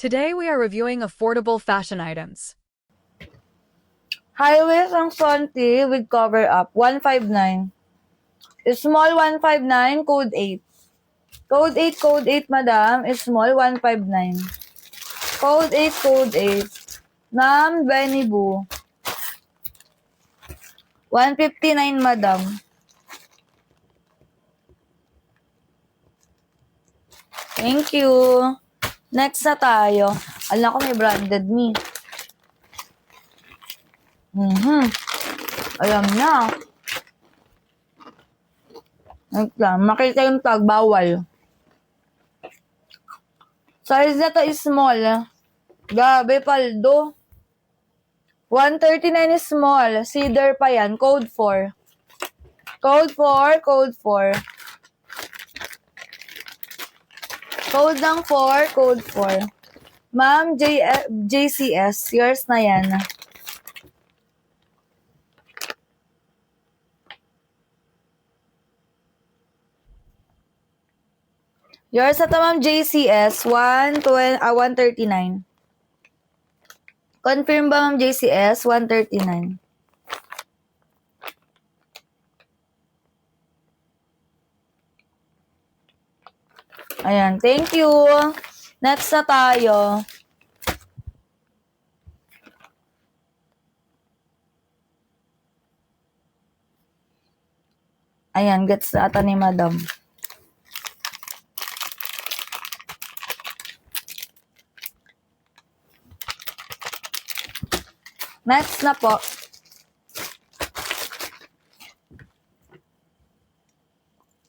Today we are reviewing affordable fashion items. High waist ang Sonti with cover up, 159. Small 159, code 8. Code 8, madam. Small 159. Code 8. Ma'am, Benny Boo. 159, madam. Thank you. Next na tayo. Alam ko may branded me. Alam na. Wait lang. Makita yung tag. Bawal. Size na to is small. Gabi, paldo. 139 is small. Cedar pa yan. Code 4. Code 4. Code ng 4. Code 4. Ma'am, JCS. Yours na yan. Yours na to, ma'am, JCS. 139. Confirm ba, ma'am, JCS? 139. Ayan, thank you. Next na tayo. Ayan, gets na ata ni madam. Next na po.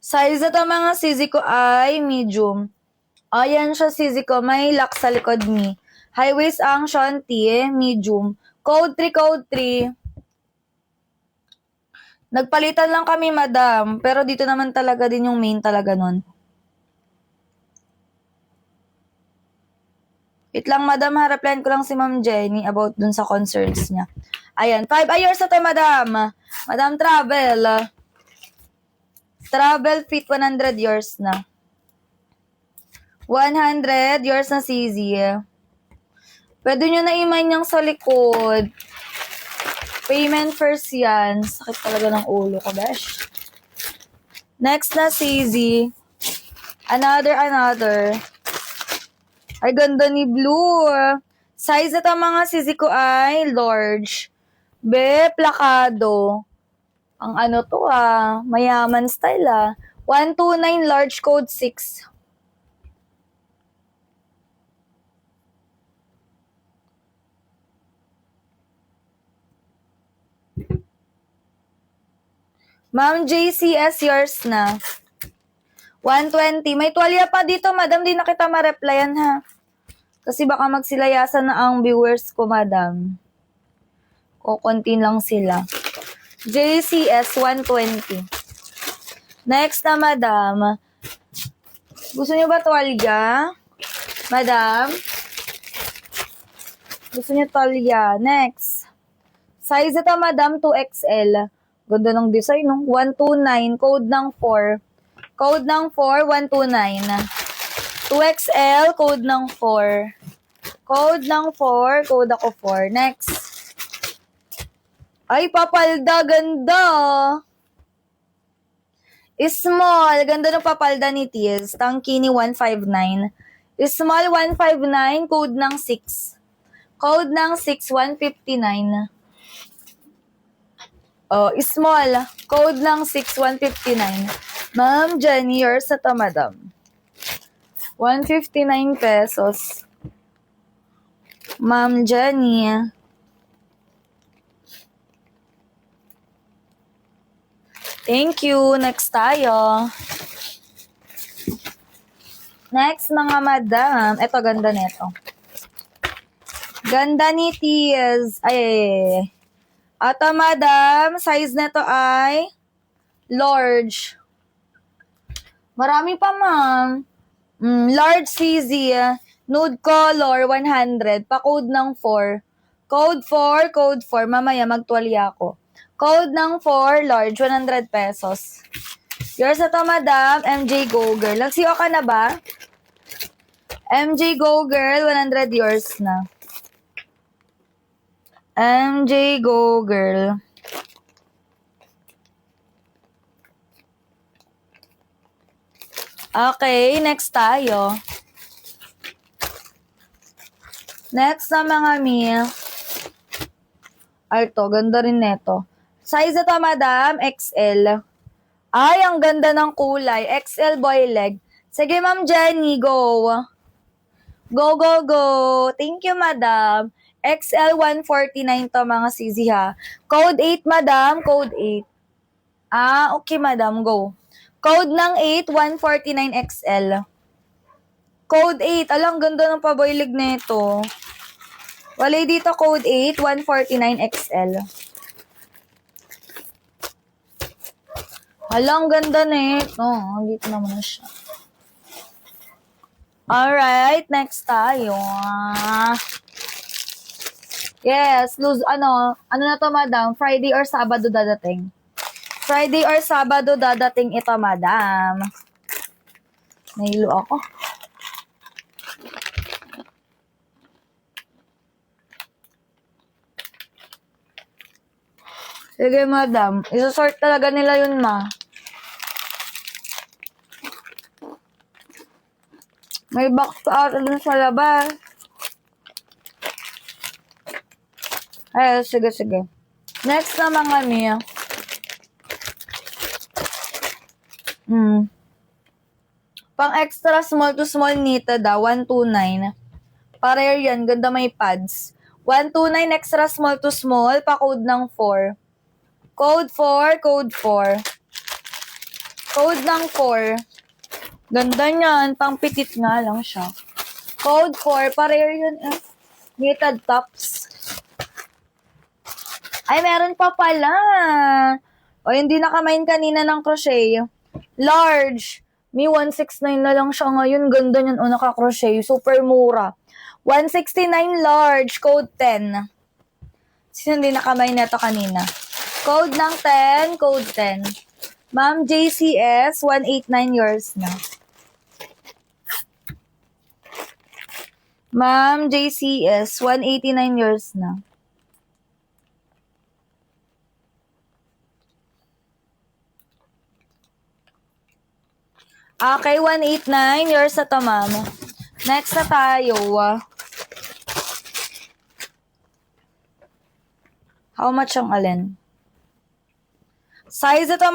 Size na to mga sisi ko ay medium. Ayan siya sisi ko. May lock sa likod ni. High waist ang Shanti, medium. Code 3. Nagpalitan lang kami, madam. Pero dito naman talaga din yung main talaga nun. Wait lang, madam. Haraplan ko lang si Ma'am Jenny about dun sa concerns niya. Ayan. 5 years na to, madam. Madam Travel. Travel fit 100 years na. 100 years na CZ. Pwede nyo na iman yung sa likod. Payment first yan. Sakit talaga ng ulo ko, besh. Next na CZ. Another. Ay, ganda ni Blue. Size na ta mga CZ ko ay large. Be, plakado. Ang ano to mayaman style 129 large code 6. Ma'am JCS, yours na. 120. May tuwalya pa dito, madam. Di na kita ma-replyan, ha. Kasi baka magsilayasan na ang viewers ko, madam. Kukunti lang sila. JCS 120. Next na, madam. Gusto niyo ba tuwalya? Madam? Gusto niyo tuwalya? Next. Size ito, madam, 2XL. Ganda ng design, no? 129, code ng 4. Code ng 4, 129. 2XL, code ng 4. Code ng 4, code ako 4. Next. Ay, papalda, ganda. Small, ganda ng papalda ni Tiz. Tangkini 159. Small 159, code ng 6. Code ng 6, 159. Small, code ng 6, 159. Ma'am Jenny, yours na to, madam. 159 pesos. Ma'am Jenny. Thank you. Next tayo. Next, mga madam. Ito, ganda nito. Ganda ni Tiz. Ay. Ito, madam. Size nito ay large. Marami pa, ma'am. Large CZ. Nude color, 100. Pa-code ng 4. Code 4. Mamaya, magtuwalya ako. Code ng 4, large, 100 pesos. Yours na to, madam. MJ Go Girl. Nagsiyo ka na ba? MJ Go Girl, 100 yours na. MJ Go Girl. Okay, next tayo. Next na mga meal. Ay, to, ganda rin neto. Size ito, madam, XL. Ay, ang ganda ng kulay. XL boy leg. Sige, Ma'am Jenny, go. Go, go, go. Thank you, madam. XL 149 to, mga sisi, ha. Code 8, madam. Code 8. Ah, okay, madam. Go. Code ng 8, 149 XL. Code 8. Alang, ganda ng paboylig nito. Walay dito, code 8, 149 XL. Alang, ganda nito. Dito naman na siya. Alright, next tayo. Yes, ano na to, madam? Friday or Sabado dadating? Friday or Sabado dadating ito, madam. Nahilo ako. Sige, madam. Isasort talaga nila yun, ma. May box out dun sa labas. Ay, sige, sige. Next na mga Mia. Pang extra small to small knitted 129. Pareho yan, ganda may pads. 129 extra small to small, pa-code ng 4. Code 4, code 4. Code ng 4. Ganda niyan, pang pitit nga lang siya. Code 4, pareho yun knitted tops. Ay, meron pa pala. O, hindi nakamain kanina ng crochet. Large. May 169 na lang siya ngayon. Ganda niyan. O, naka-crochet. Super mura. 169 large. Code 10. Sino hindi nakamain neto kanina? Code ng 10. Code 10. Ma'am JCS, 189 yours na. Ma'am JCS, 189 yours na. Okay, 189. Yours na to, ma'am. Next na tayo. How much ang alin? Size ito,